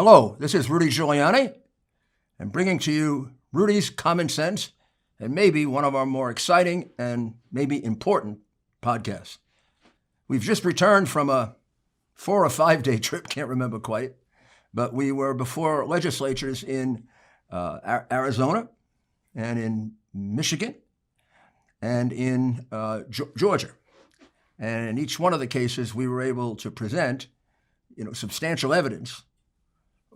Hello, this is Rudy Giuliani, and bringing to you Rudy's Common Sense, and maybe one of our more exciting and maybe important podcasts. We've just returned from a 4 or 5 day trip, can't remember quite, but we were before legislatures in Arizona and in Michigan and in Georgia. And in each one of the cases, we were able to present, substantial evidence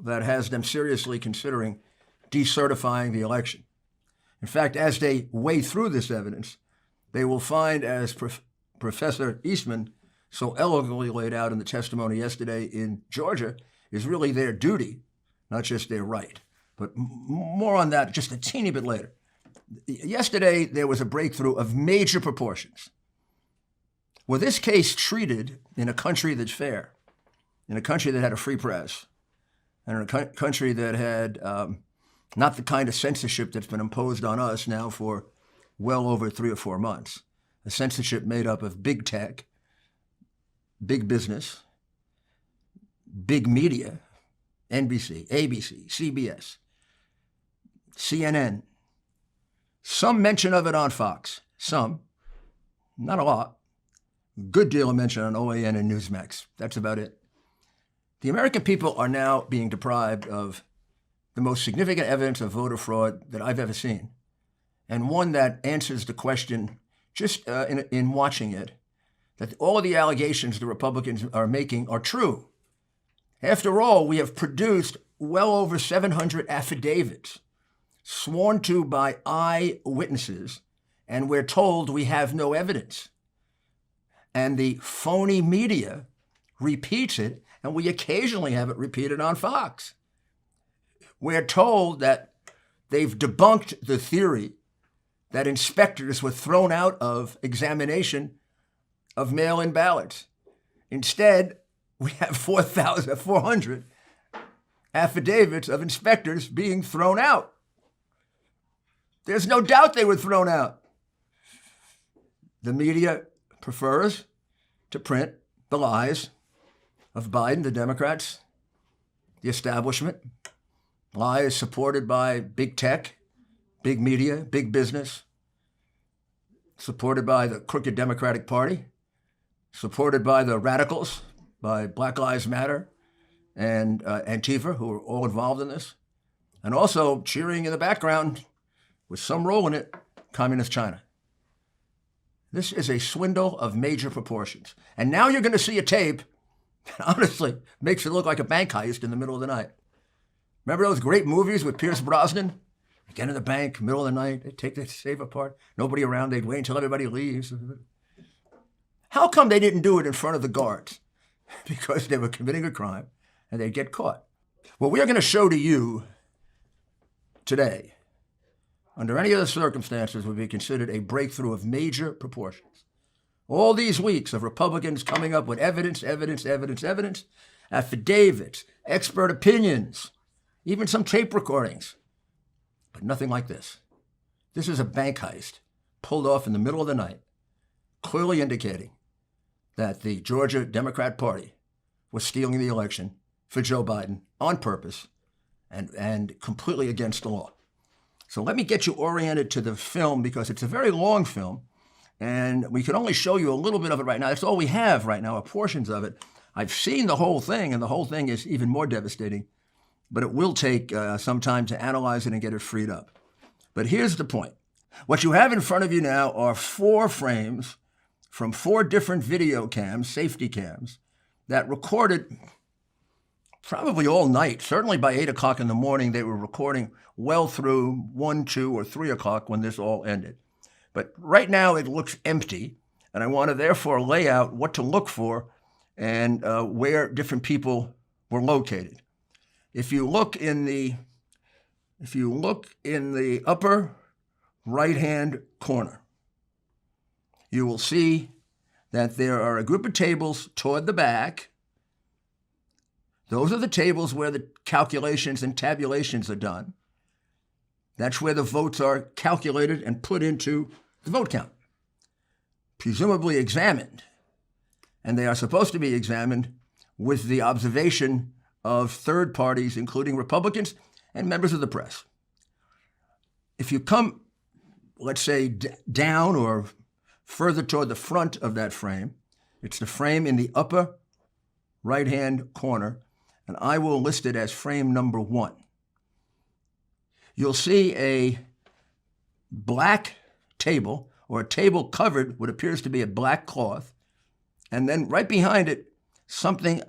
that has them seriously considering decertifying the election. In fact, as they weigh through this evidence, they will find, as Professor Eastman so elegantly laid out in the testimony yesterday in Georgia, is really their duty, not just their right. But more on that just a teeny bit later. Yesterday, there was a breakthrough of major proportions. Were this case treated in a country that's fair, in a country that had a free press, and in a country that had not the kind of censorship that's been imposed on us now for well over 3 or 4 months, a censorship made up of big tech, big business, big media, NBC, ABC, CBS, CNN, some mention of it on Fox, some, not a lot, good deal of mention on OAN and Newsmax. That's about it. The American people are now being deprived of the most significant evidence of voter fraud that I've ever seen, and one that answers the question, just in watching it, that all of the allegations the Republicans are making are true. After all, we have produced well over 700 affidavits sworn to by eyewitnesses, and we're told we have no evidence. And the phony media repeats it, and we occasionally have it repeated on Fox. We're told that they've debunked the theory that inspectors were thrown out of examination of mail-in ballots. Instead, we have 400 affidavits of inspectors being thrown out. There's no doubt they were thrown out. The media prefers to print the lies of Biden, the Democrats, the establishment, lies supported by big tech, big media, big business, supported by the crooked Democratic Party, supported by the radicals, by Black Lives Matter and Antifa, who are all involved in this, and also cheering in the background, with some role in it, Communist China. This is a swindle of major proportions. And now you're going to see a tape that honestly makes it look like a bank heist in the middle of the night. Remember those great movies with Pierce Brosnan? They get in the bank, middle of the night, they take the safe apart, nobody around, they'd wait until everybody leaves. How come they didn't do it in front of the guards? Because they were committing a crime and they'd get caught. Well, we are going to show to you today, under any other circumstances, would be considered a breakthrough of major proportions. All these weeks of Republicans coming up with evidence, affidavits, expert opinions, even some tape recordings, but nothing like this. This is a bank heist pulled off in the middle of the night, clearly indicating that the Georgia Democrat Party was stealing the election for Joe Biden on purpose and completely against the law. So let me get you oriented to the film, because it's a very long film, and we can only show you a little bit of it right now. That's all we have right now, are portions of it. I've seen the whole thing, and the whole thing is even more devastating, but it will take some time to analyze it and get it freed up. But here's the point. What you have in front of you now are 4 frames from 4 different video cams, safety cams, that recorded probably all night. Certainly by 8 o'clock in the morning, they were recording well through 1, 2, or 3 o'clock when this all ended. But right now it looks empty, and I want to therefore lay out what to look for and where different people were located. If you look in the upper right-hand corner, you will see that there are a group of tables toward the back. Those are the tables where the calculations and tabulations are done. That's where the votes are calculated and put into the vote count, presumably examined. And they are supposed to be examined with the observation of third parties, including Republicans and members of the press. If you come, let's say, down or further toward the front of that frame, it's the frame in the upper right-hand corner, and I will list it as frame number 1. You'll see a black table, or a table covered what appears to be a black cloth, and then right behind it, something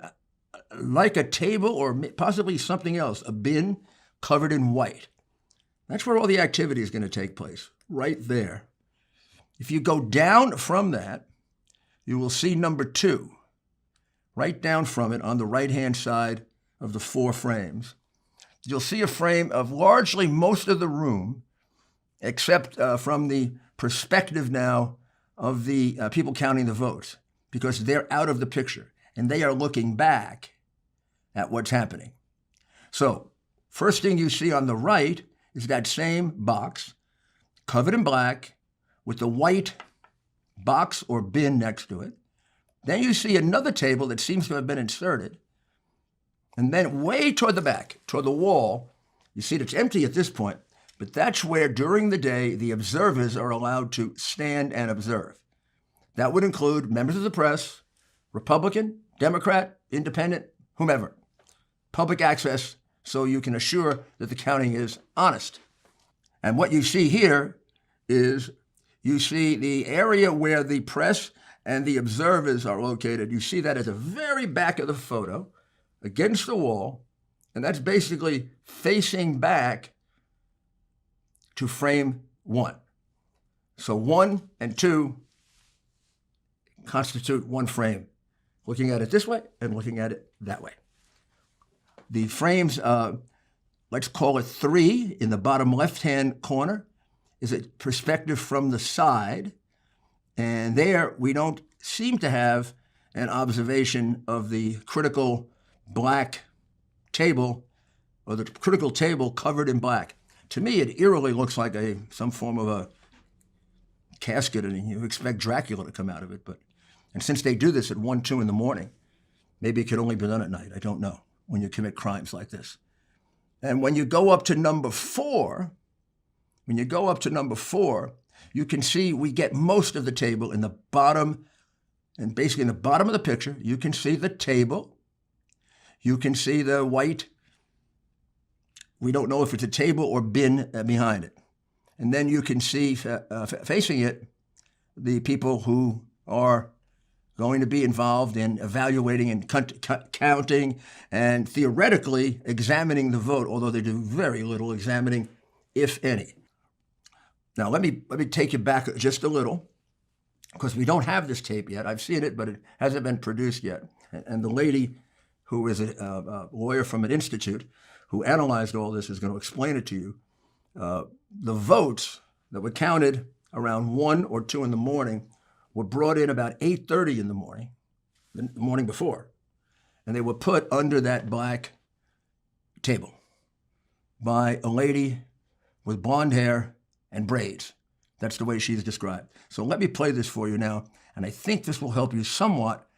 like a table or possibly something else, a bin covered in white. That's where all the activity is going to take place, right there. If you go down from that, you will see number 2, right down from it on the right-hand side of the 4 frames. You'll see a frame of largely most of the room, except from the perspective now of the people counting the votes, because they're out of the picture and they are looking back at what's happening. So, first thing you see on the right is that same box, covered in black, with the white box or bin next to it. Then you see another table that seems to have been inserted. And then way toward the back, toward the wall, you see it's empty at this point, but that's where during the day the observers are allowed to stand and observe. That would include members of the press, Republican, Democrat, Independent, whomever. Public access so you can assure that the counting is honest. And what you see here is you see the area where the press and the observers are located. You see that at the very back of the photo, against the wall, and that's basically facing back to frame 1. So 1 and 2 constitute one frame, looking at it this way and looking at it that way. The frames, let's call it 3, in the bottom left-hand corner, is a perspective from the side, and there we don't seem to have an observation of the critical black table, or the critical table covered in black. To me, it eerily looks like some form of a casket, and you expect Dracula to come out of it. And since they do this at 1, 2 in the morning, maybe it could only be done at night. I don't know, when you commit crimes like this. And when you go up to number 4, you can see we get most of the table in the bottom, and basically in the bottom of the picture, you can see the table. You can see the white, we don't know if it's a table or bin behind it. And then you can see facing it, the people who are going to be involved in evaluating and counting and theoretically examining the vote, although they do very little examining, if any. Now, let me take you back just a little, because we don't have this tape yet. I've seen it, but it hasn't been produced yet. And the lady who is a lawyer from an institute who analyzed all this is going to explain it to you. The votes that were counted around 1 or 2 in the morning were brought in about 8:30 in the morning before, and they were put under that black table by a lady with blonde hair and braids. That's the way she's described. So let me play this for you now, and I think this will help you somewhat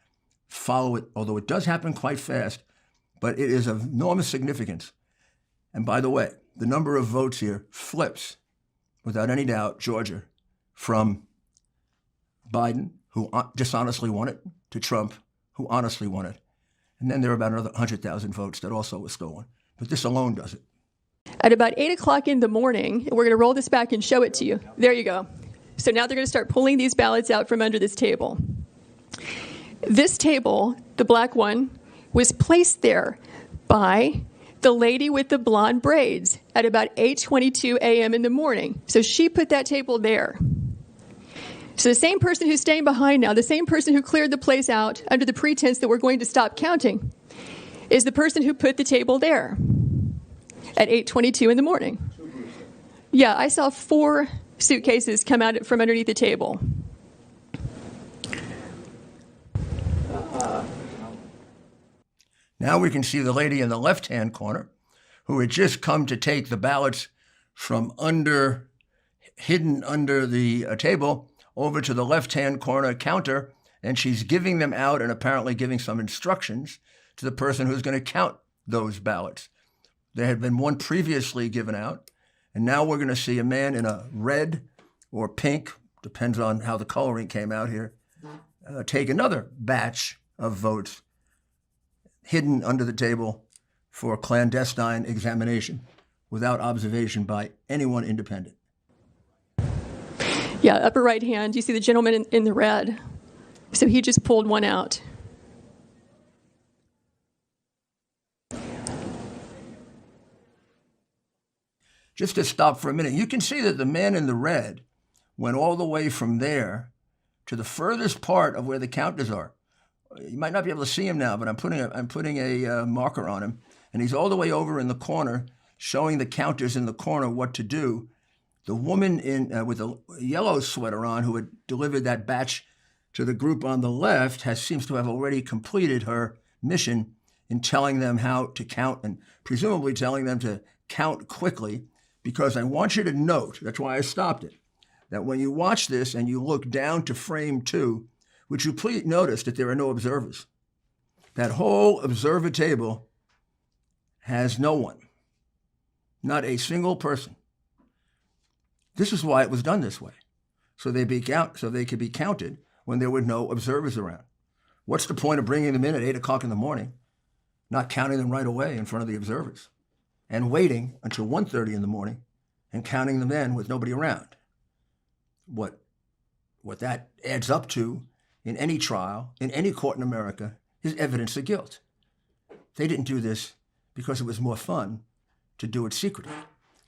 follow it, although it does happen quite fast, but it is of enormous significance. And by the way, the number of votes here flips, without any doubt, Georgia, from Biden, who dishonestly won it, to Trump, who honestly won it. And then there are about another 100,000 votes that also were stolen. But this alone does it. At about 8 o'clock in the morning, we're going to roll this back and show it to you. There you go. So now they're going to start pulling these ballots out from under this table. This table, the black one, was placed there by the lady with the blonde braids at about 8:22 a.m. in the morning. So she put that table there. So the same person who's staying behind now, the same person who cleared the place out under the pretense that we're going to stop counting, is the person who put the table there at 8:22 in the morning. Yeah, I saw 4 suitcases come out from underneath the table. Now we can see the lady in the left-hand corner who had just come to take the ballots from hidden under the table over to the left-hand corner counter, and she's giving them out and apparently giving some instructions to the person who's going to count those ballots. There had been one previously given out, and now we're going to see a man in a red or pink, depends on how the coloring came out here, take another batch of votes hidden under the table for clandestine examination without observation by anyone independent. Yeah, upper right hand, you see the gentleman in the red. So he just pulled one out. Just to stop for a minute, you can see that the man in the red went all the way from there to the furthest part of where the counters are. You might not be able to see him now, but I'm putting a marker on him, and he's all the way over in the corner, showing the counters in the corner what to do. The woman with a yellow sweater on, who had delivered that batch to the group on the left, seems to have already completed her mission in telling them how to count, and presumably telling them to count quickly, because I want you to note, that's why I stopped it, that when you watch this and you look down to frame 2, would you please notice that there are no observers? That whole observer table has no one, not a single person. This is why it was done this way, so they could be counted when there were no observers around. What's the point of bringing them in at 8 o'clock in the morning, not counting them right away in front of the observers, and waiting until 1:30 in the morning and counting them then with nobody around? What that adds up to in any trial, in any court in America, is evidence of guilt. They didn't do this because it was more fun to do it secretly.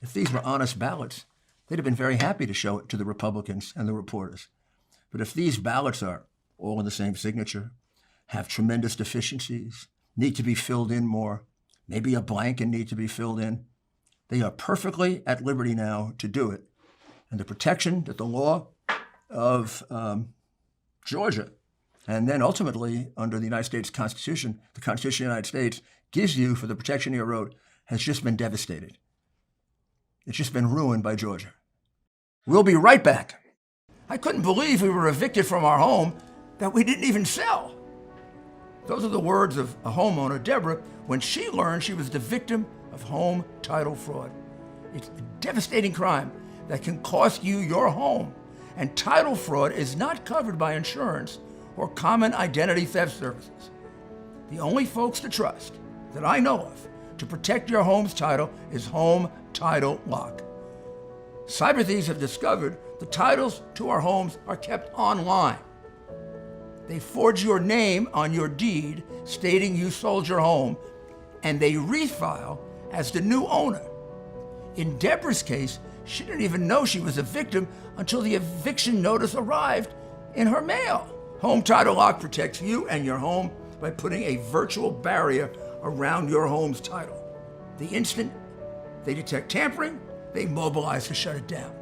If these were honest ballots, they'd have been very happy to show it to the Republicans and the reporters. But if these ballots are all in the same signature, have tremendous deficiencies, need to be filled in more, maybe a blank and need to be filled in, they are perfectly at liberty now to do it. And the protection that the law of Georgia, and then ultimately under the United States Constitution, the Constitution of the United States, gives you for the protection of your vote, has just been devastated. It's just been ruined by Georgia. We'll be right back. I couldn't believe we were evicted from our home that we didn't even sell. Those are the words of a homeowner, Deborah, when she learned she was the victim of home title fraud. It's a devastating crime that can cost you your home. And title fraud is not covered by insurance or common identity theft services. The only folks to trust that I know of to protect your home's title is Home Title Lock. Cyber thieves have discovered the titles to our homes are kept online. They forge your name on your deed stating you sold your home, and they refile as the new owner. In Deborah's case, she didn't even know she was a victim until the eviction notice arrived in her mail. Home Title Lock protects you and your home by putting a virtual barrier around your home's title. The instant they detect tampering, they mobilize to shut it down.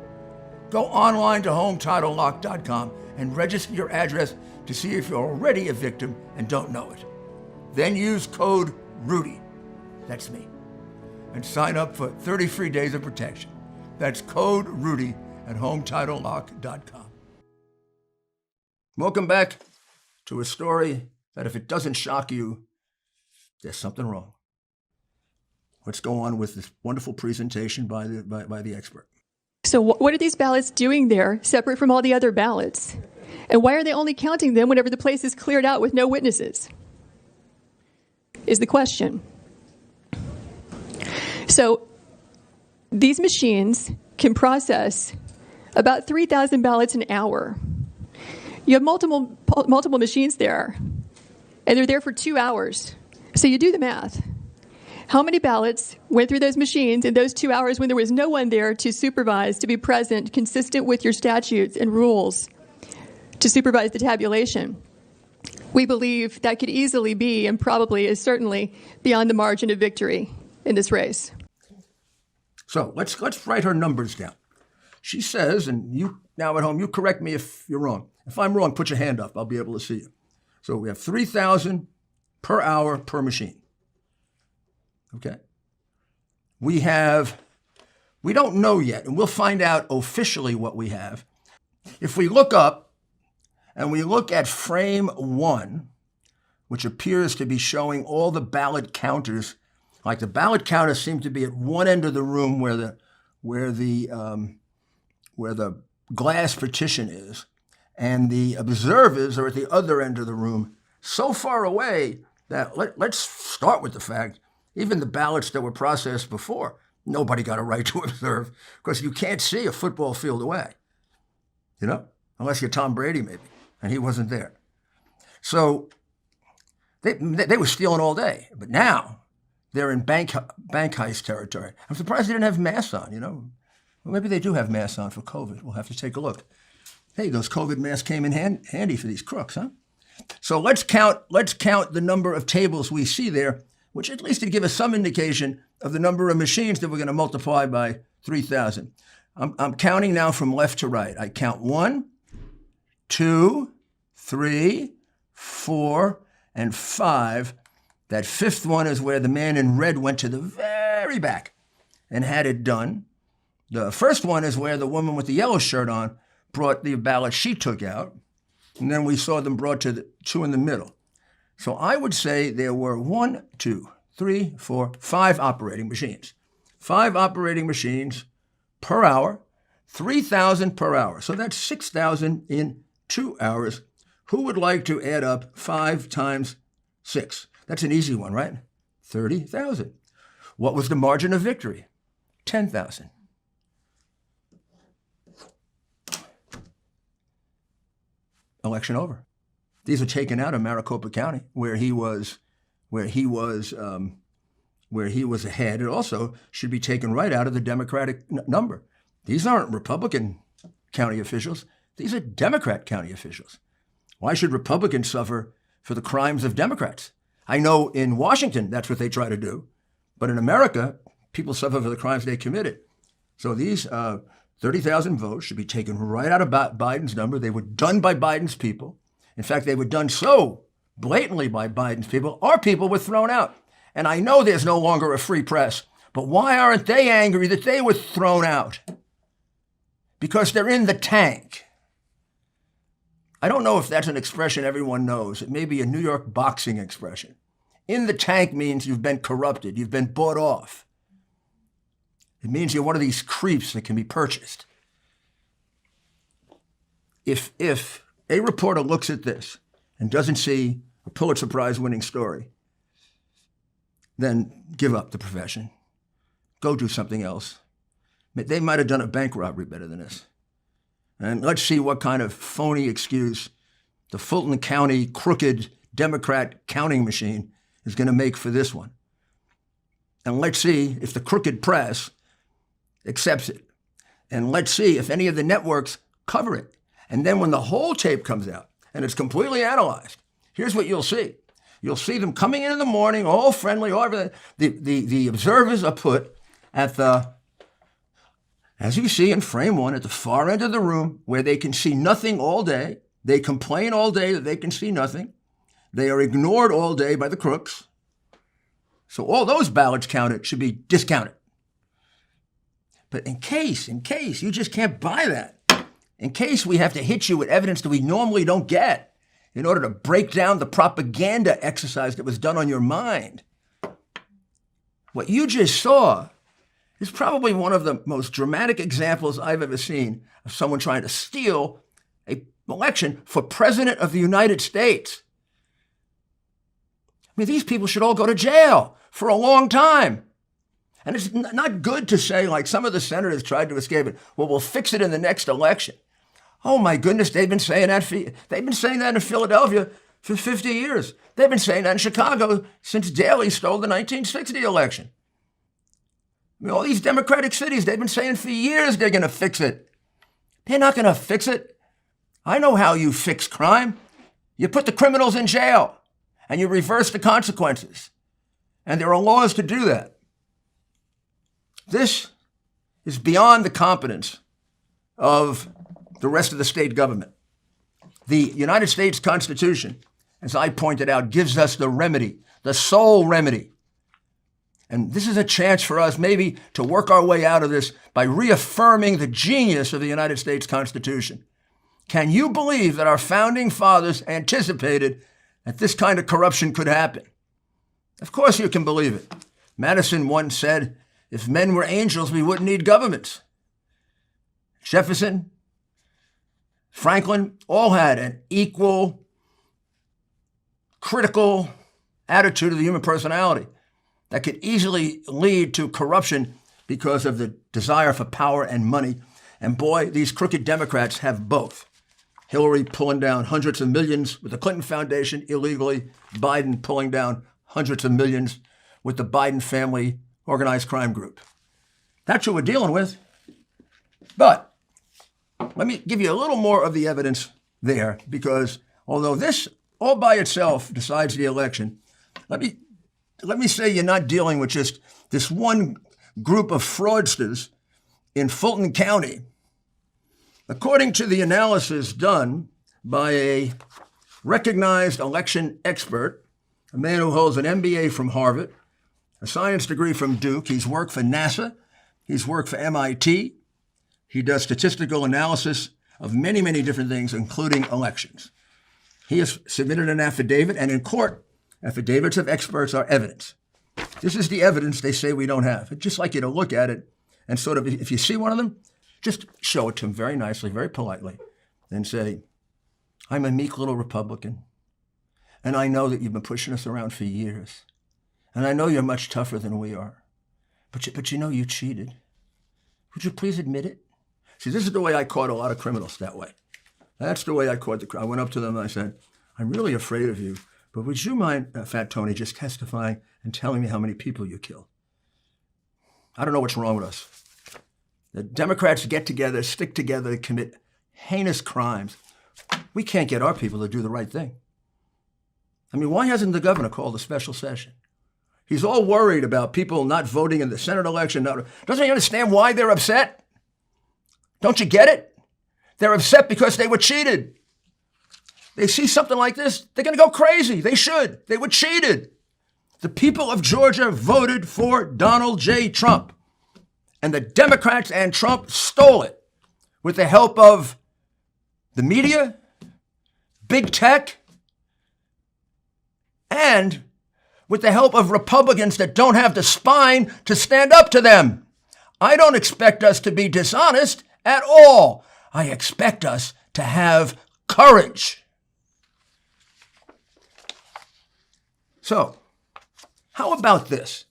Go online to HometitleLock.com and register your address to see if you're already a victim and don't know it. Then use code RUDY, that's me, and sign up for 30 free days of protection. That's code RUDY at HometitleLock.com. Welcome back to a story that if it doesn't shock you, there's something wrong. Let's go on with this wonderful presentation by the expert. So what are these ballots doing there, separate from all the other ballots? And why are they only counting them whenever the place is cleared out with no witnesses? Is the question. So these machines can process about 3,000 ballots an hour. You have multiple machines there, and they're there for 2 hours. So you do the math. How many ballots went through those machines in those 2 hours when there was no one there to supervise, to be present, consistent with your statutes and rules, to supervise the tabulation? We believe that could easily be, and probably is certainly, beyond the margin of victory in this race. So let's write her numbers down. She says, and you now at home, you correct me if you're wrong. If I'm wrong, put your hand up. I'll be able to see you. So we have 3,000 per hour per machine. Okay. We don't know yet, and we'll find out officially what we have. If we look up and we look at frame 1, which appears to be showing all the ballot counters Like the ballot counters seem to be at one end of the room where the glass partition is, and the observers are at the other end of the room, so far away that let's start with the fact, even the ballots that were processed before, nobody got a right to observe because you can't see a football field away, unless you're Tom Brady maybe, and he wasn't there. So they were stealing all day, but now they're in bank heist territory. I'm surprised they didn't have masks on, Well, maybe they do have masks on for COVID. We'll have to take a look. Hey, those COVID masks came in handy for these crooks, huh? So let's count the number of tables we see there, which at least to give us some indication of the number of machines that we're going to multiply by 3,000. I'm counting now from left to right. I count 1, 2, 3, 4, and 5. That fifth one is where the man in red went to the very back and had it done. The first one is where the woman with the yellow shirt on brought the ballot she took out, and then we saw them brought to the two in the middle. So I would say there were 1, 2, 3, 4, 5 operating machines. 5 operating machines per hour, 3,000 per hour. So that's 6,000 in 2 hours. Who would like to add up 5 times 6? That's an easy one, right? 30,000. What was the margin of victory? 10,000. Election over. These are taken out of Maricopa County, where he was ahead. It also should be taken right out of the Democratic number. These aren't Republican county officials. These are Democrat county officials. Why should Republicans suffer for the crimes of Democrats? I know in Washington that's what they try to do, but in America, people suffer for the crimes they committed. So these 30,000 votes should be taken right out of Biden's number. They were done by Biden's people. In fact, they were done so blatantly by Biden's people. Our people were thrown out. And I know there's no longer a free press, but why aren't they angry that they were thrown out? Because they're in the tank. I don't know if that's an expression everyone knows. It may be a New York boxing expression. In the tank means you've been corrupted. You've been bought off. It means you're one of these creeps that can be purchased. If a reporter looks at this and doesn't see a Pulitzer Prize winning story, then give up the profession. Go do something else. They might have done a bank robbery better than this. And let's see what kind of phony excuse the Fulton County crooked Democrat counting machine is going to make for this one. And let's see if the crooked press accepts it. And let's see if any of the networks cover it. And then when the whole tape comes out and it's completely analyzed, here's what you'll see. You'll see them coming in the morning, all friendly, all everything. The observers are put at the, as you see in frame 1, at the far end of the room where they can see nothing all day. They complain all day that they can see nothing. They are ignored all day by the crooks. So all those ballots counted should be discounted. But in case, you just can't buy that. In case we have to hit you with evidence that we normally don't get in order to break down the propaganda exercise that was done on your mind. What you just saw is probably one of the most dramatic examples I've ever seen of someone trying to steal an election for President of the United States. I mean, these people should all go to jail for a long time. And it's not good to say, like some of the senators tried to escape it, well, we'll fix it in the next election. Oh my goodness, they've been saying that in Philadelphia for 50 years. They've been saying that in Chicago since Daley stole the 1960 election. I mean, all these Democratic cities, they've been saying for years they're going to fix it. They're not going to fix it. I know how you fix crime. You put the criminals in jail and you reverse the consequences. And there are laws to do that. This is beyond the competence of the rest of the state government. The United States Constitution, as I pointed out, gives us the remedy, the sole remedy. And this is a chance for us maybe to work our way out of this by reaffirming the genius of the United States Constitution. Can you believe that our founding fathers anticipated that this kind of corruption could happen? Of course you can believe it. Madison once said, if men were angels, we wouldn't need governments. Jefferson, Franklin, all had an equal, critical attitude of the human personality that could easily lead to corruption because of the desire for power and money. And boy, these crooked Democrats have both. Hillary pulling down hundreds of millions with the Clinton Foundation illegally, Biden pulling down hundreds of millions with the Biden family organized crime group. That's what we're dealing with. But let me give you a little more of the evidence there, because although this all by itself decides the election, let me say you're not dealing with just this one group of fraudsters in Fulton County. According to the analysis done by a recognized election expert, a man who holds an MBA from Harvard, a science degree from Duke, he's worked for NASA, he's worked for MIT, he does statistical analysis of many, many different things, including elections. He has submitted an affidavit, and in court, affidavits of experts are evidence. This is the evidence they say we don't have. I'd just like you to look at it and sort of, if you see one of them, just show it to them very nicely, very politely, and say, I'm a meek little Republican, and I know that you've been pushing us around for years, and I know you're much tougher than we are, but you know you cheated. Would you please admit it? See, this is the way I caught a lot of criminals that way. That's the way I caught I went up to them and I said, I'm really afraid of you, but would you mind, Fat Tony, just testifying and telling me how many people you killed? I don't know what's wrong with us. The Democrats get together, stick together, commit heinous crimes. We can't get our people to do the right thing. I mean, why hasn't the governor called a special session? He's all worried about people not voting in the Senate election. Doesn't he understand why they're upset? Don't you get it? They're upset because they were cheated. They see something like this, they're going to go crazy. They should. They were cheated. The people of Georgia voted for Donald J. Trump. And the Democrats and Trump stole it with the help of the media, big tech, and with the help of Republicans that don't have the spine to stand up to them. I don't expect us to be dishonest at all. I expect us to have courage. So, how about this?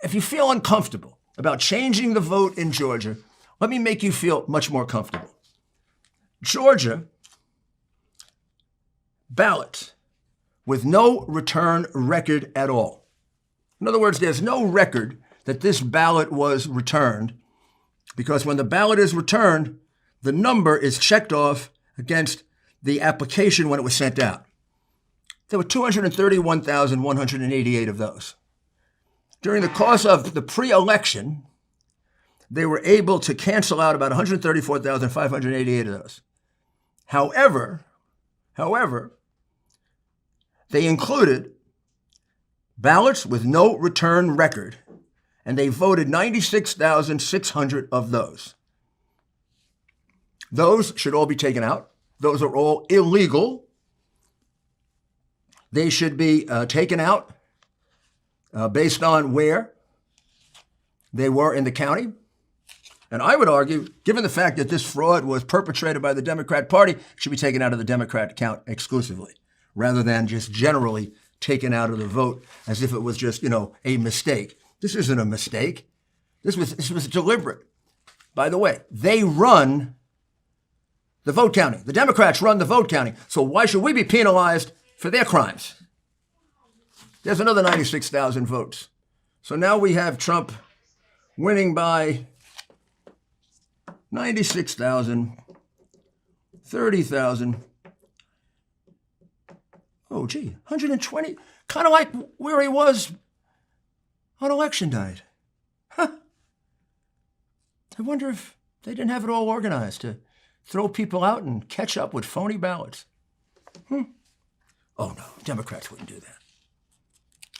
If you feel uncomfortable about changing the vote in Georgia, let me make you feel much more comfortable. Georgia ballots with no return record at all. In other words, there's no record that this ballot was returned, because when the ballot is returned, the number is checked off against the application when it was sent out. There were 231,188 of those. During the course of the pre-election, they were able to cancel out about 134,588 of those. However, they included ballots with no return record, and they voted 96,600 of those. Those should all be taken out. Those are all illegal. They should be taken out based on where they were in the county. And I would argue, given the fact that this fraud was perpetrated by the Democrat Party, it should be taken out of the Democrat count exclusively, rather than just generally taken out of the vote as if it was just, a mistake. This isn't a mistake. This was deliberate. By the way, they run the vote counting. The Democrats run the vote counting. So why should we be penalized for their crimes? There's another 96,000 votes. So now we have Trump winning by 96,000, 30,000. Oh, gee, 120, kind of like where he was on election night. Huh. I wonder if they didn't have it all organized to throw people out and catch up with phony ballots. Oh, no, Democrats wouldn't do that.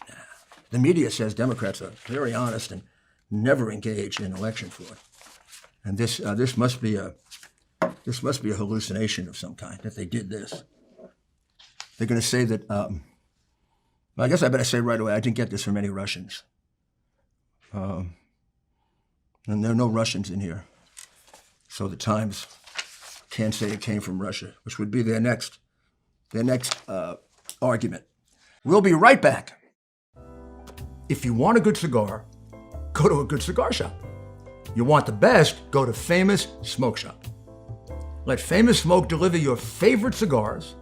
Nah. The media says Democrats are very honest and never engage in election fraud. And this must be a hallucination of some kind, that they did this. They're going to say that I guess I better say right away, I didn't get this from any Russians. And there are no Russians in here. So the Times can't say it came from Russia, which would be their next argument. We'll be right back. If you want a good cigar, go to a good cigar shop. You want the best, go to Famous Smoke Shop. Let Famous Smoke deliver your favorite cigars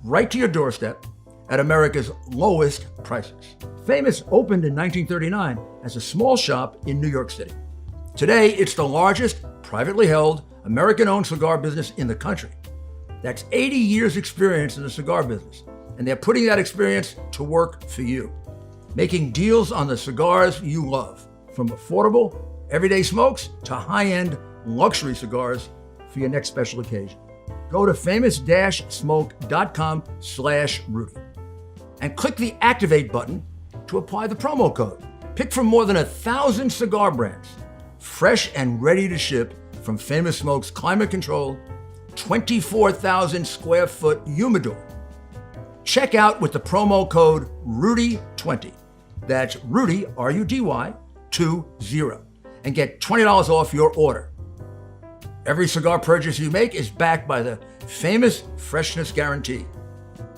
right to your doorstep at America's lowest prices. Famous opened in 1939 as a small shop in New York City. Today, it's the largest privately held American-owned cigar business in the country. That's 80 years experience in the cigar business, and they're putting that experience to work for you, making deals on the cigars you love, from affordable, everyday smokes to high-end luxury cigars for your next special occasion. Go to famous-smoke.com/Rudy and click the Activate button to apply the promo code. Pick from more than 1,000 cigar brands, fresh and ready to ship from Famous Smoke's climate-controlled, 24,000 square foot humidor. Check out with the promo code RUDY20. That's Rudy, R-U-D-Y, 20, and get $20 off your order. Every cigar purchase you make is backed by the Famous Freshness Guarantee.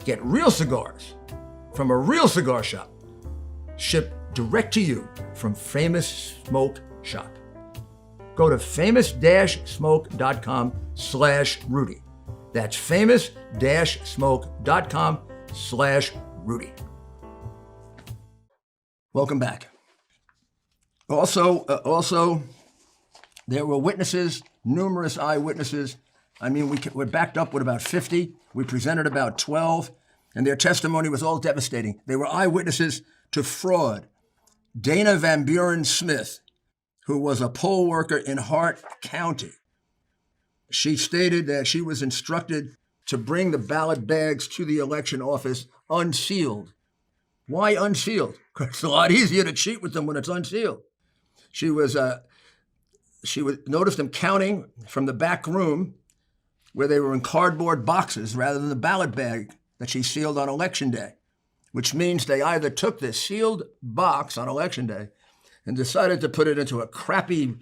Get real cigars from a real cigar shop, shipped direct to you from Famous Smoke Shop. Go to famous-smoke.com/Rudy. That's famous-smoke.com/Rudy. Welcome back. Also, there were witnesses, numerous eyewitnesses. I mean, we're backed up with about 50. We presented about 12, and their testimony was all devastating. They were eyewitnesses to fraud. Dana Van Buren Smith, who was a poll worker in Hart County, she stated that she was instructed to bring the ballot bags to the election office unsealed. Why unsealed? Because it's a lot easier to cheat with them when it's unsealed. She noticed them counting from the back room where they were in cardboard boxes rather than the ballot bag that she sealed on election day, which means they either took this sealed box on election day and decided to put it into a crappy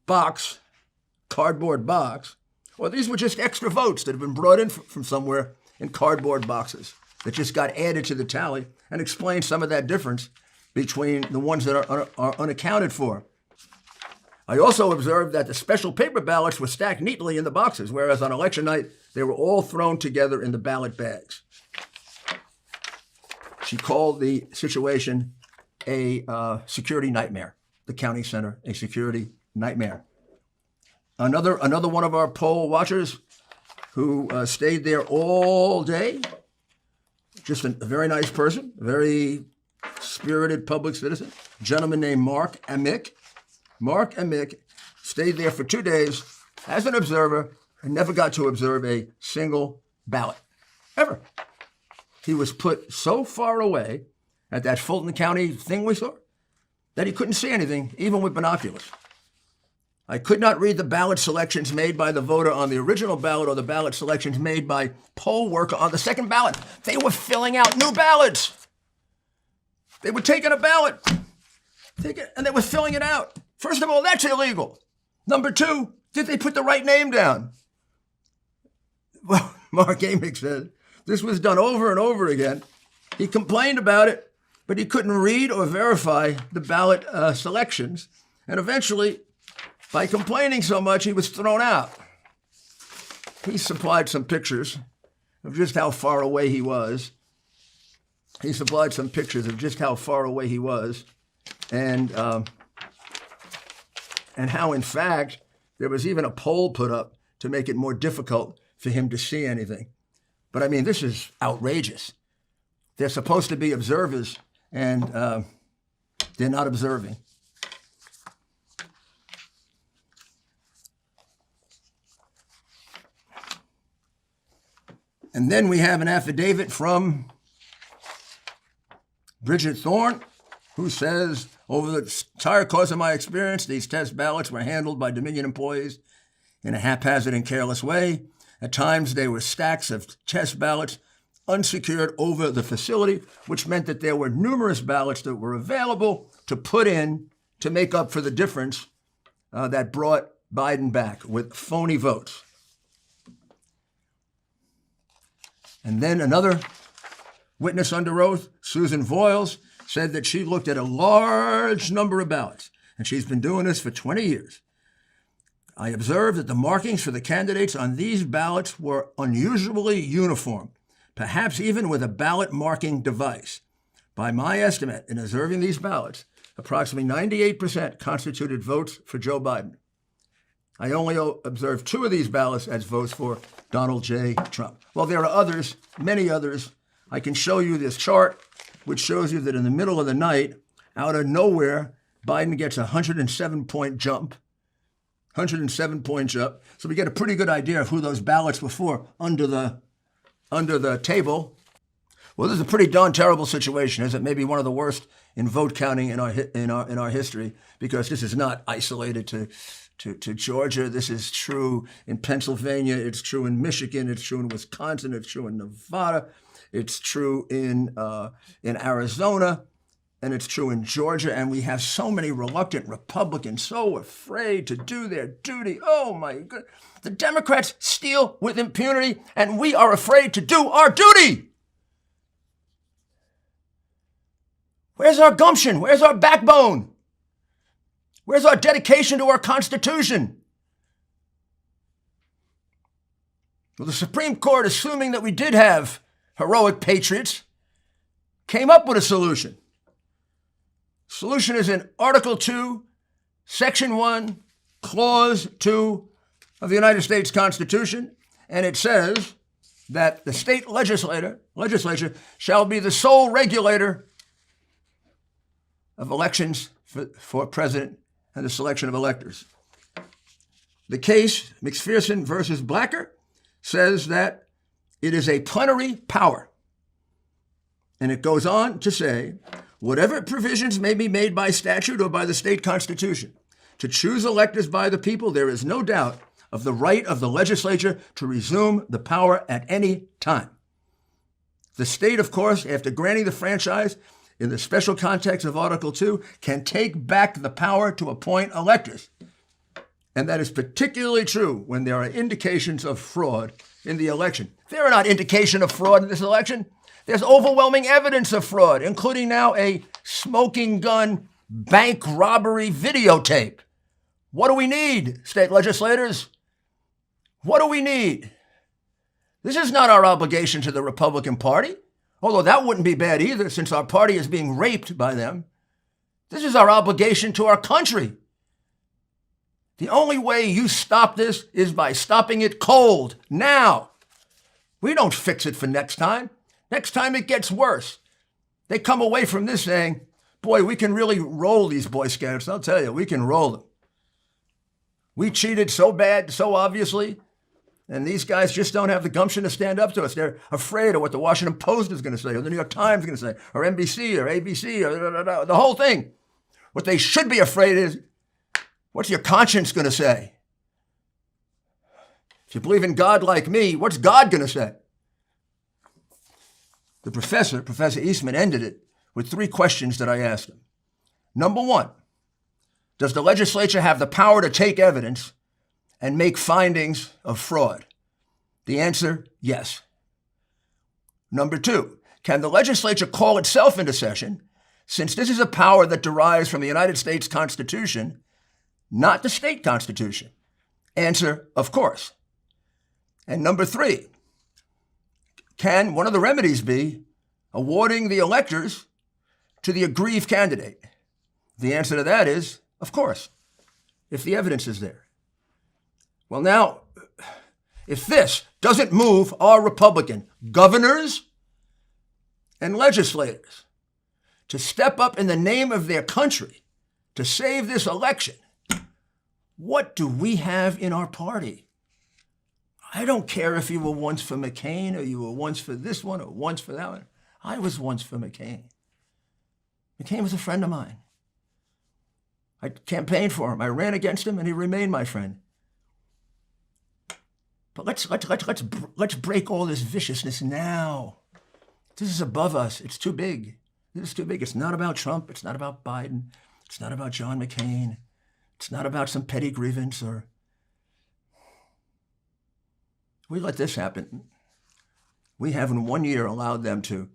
box, cardboard box, or these were just extra votes that had been brought in from somewhere in cardboard boxes that just got added to the tally, and explain some of that difference between the ones that are unaccounted for. I also observed that the special paper ballots were stacked neatly in the boxes, whereas on election night, they were all thrown together in the ballot bags. She called the situation a security nightmare, the county center, a security nightmare. Another one of our poll watchers who stayed there all day, just a very nice person, a very spirited public citizen, a gentleman named Mark Amick. Mark Amick stayed there for 2 days as an observer and never got to observe a single ballot, ever. He was put so far away at that Fulton County thing we saw that he couldn't see anything, even with binoculars. I could not read the ballot selections made by the voter on the original ballot or the ballot selections made by poll worker on the second ballot. They were filling out new ballots. They were taking a ballot, and they were filling it out. First of all, that's illegal. Number two, did they put the right name down? Well, Mark Amick said this was done over and over again. He complained about it, but he couldn't read or verify the ballot selections. And eventually, by complaining so much, he was thrown out. He supplied some pictures of just how far away he was. And how, in fact, there was even a pole put up to make it more difficult for him to see anything. But I mean, this is outrageous. They're supposed to be observers, and they're not observing. And then we have an affidavit from Bridget Thorne, who says, over the entire course of my experience, these test ballots were handled by Dominion employees in a haphazard and careless way. At times, they were stacks of test ballots unsecured over the facility, which meant that there were numerous ballots that were available to put in to make up for the difference that brought Biden back with phony votes. And then another witness under oath, Susan Voiles, said that she looked at a large number of ballots, and she's been doing this for 20 years. I observed that the markings for the candidates on these ballots were unusually uniform, perhaps even with a ballot marking device. By my estimate, in observing these ballots, approximately 98% constituted votes for Joe Biden. I only observed 2 of these ballots as votes for Donald J. Trump. Well, there are others, many others. I can show you this chart, which shows you that in the middle of the night, out of nowhere, Biden gets a 107-point jump. 107-point jump. So we get a pretty good idea of who those ballots were for under the table. Well, this is a pretty darn terrible situation, isn't it? Maybe one of the worst in vote counting in our history, because this is not isolated to Georgia. This is true in Pennsylvania. It's true in Michigan. It's true in Wisconsin. It's true in Nevada. It's true in Arizona. And it's true in Georgia. And we have so many reluctant Republicans, so afraid to do their duty. Oh, my God. The Democrats steal with impunity, and we are afraid to do our duty. Where's our gumption? Where's our backbone? Where's our dedication to our Constitution? Well, the Supreme Court, assuming that we did have heroic patriots, came up with a solution. Solution is in Article 2, Section 1, Clause 2 of the United States Constitution, and it says that the state legislature shall be the sole regulator of elections for president and the selection of electors. The case, McPherson versus Blacker, says that it is a plenary power. And it goes on to say, whatever provisions may be made by statute or by the state constitution to choose electors by the people, there is no doubt of the right of the legislature to resume the power at any time. The state, of course, after granting the franchise in the special context of Article 2, can take back the power to appoint electors. And that is particularly true when there are indications of fraud in the election. There are not indications of fraud in this election. There's overwhelming evidence of fraud, including now a smoking gun bank robbery videotape. What do we need, state legislators? What do we need? This is not our obligation to the Republican Party, although that wouldn't be bad either, since our party is being raped by them. This is our obligation to our country. The only way you stop this is by stopping it cold, now. We don't fix it for next time. Next time it gets worse. They come away from this saying, boy, we can really roll these Boy Scouts. I'll tell you, we can roll them. We cheated so bad, so obviously, and these guys just don't have the gumption to stand up to us. They're afraid of what the Washington Post is going to say, or the New York Times is going to say, or NBC, or ABC, or the whole thing. What they should be afraid is, what's your conscience going to say? If you believe in God like me, what's God going to say? The Professor Eastman, ended it with 3 questions that I asked him. Number 1, does the legislature have the power to take evidence and make findings of fraud? The answer, yes. Number 2, can the legislature call itself into session, since this is a power that derives from the United States Constitution, not the state constitution? Answer, of course. And number 3, can one of the remedies be awarding the electors to the aggrieved candidate? The answer to that is, of course, if the evidence is there. Well, now, if this doesn't move our Republican governors and legislators to step up in the name of their country to save this election, what do we have in our party? I don't care if you were once for McCain or you were once for this one or once for that one. I was once for McCain. McCain was a friend of mine. I campaigned for him. I ran against him, and he remained my friend. But let's break all this viciousness now. This is above us. It's too big. This is too big. It's not about Trump. It's not about Biden. It's not about John McCain. It's not about some petty grievance or... We let this happen. We have in 1 year allowed them to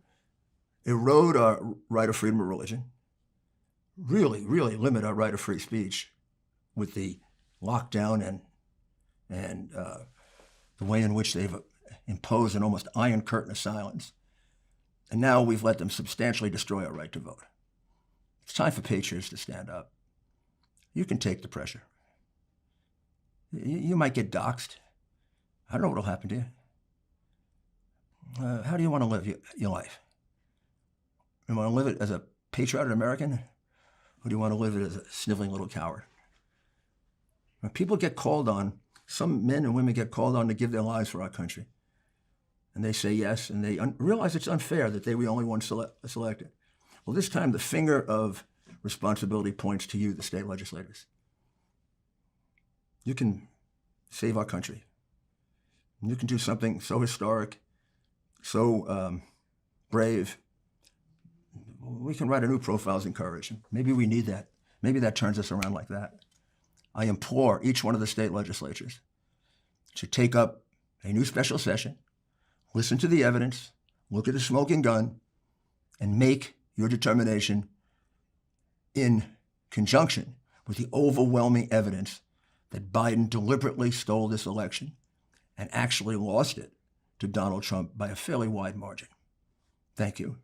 erode our right of freedom of religion, really, really limit our right of free speech with the lockdown and the way in which they've imposed an almost iron curtain of silence. And now we've let them substantially destroy our right to vote. It's time for patriots to stand up. You can take the pressure. You might get doxxed. I don't know what will happen to you. How do you want to live your life? Do you want to live it as a patriotic American, or do you want to live it as a sniveling little coward? When people get called on, some men and women get called on to give their lives for our country, and they say yes, and they realize it's unfair that they were the only ones selected. Well, this time the finger of responsibility points to you, the state legislators. You can save our country. You can do something so historic, so brave. We can write a new Profiles in Courage. Maybe we need that. Maybe that turns us around like that. I implore each one of the state legislatures to take up a new special session, listen to the evidence, look at the smoking gun, and make your determination in conjunction with the overwhelming evidence that Biden deliberately stole this election and actually lost it to Donald Trump by a fairly wide margin. Thank you.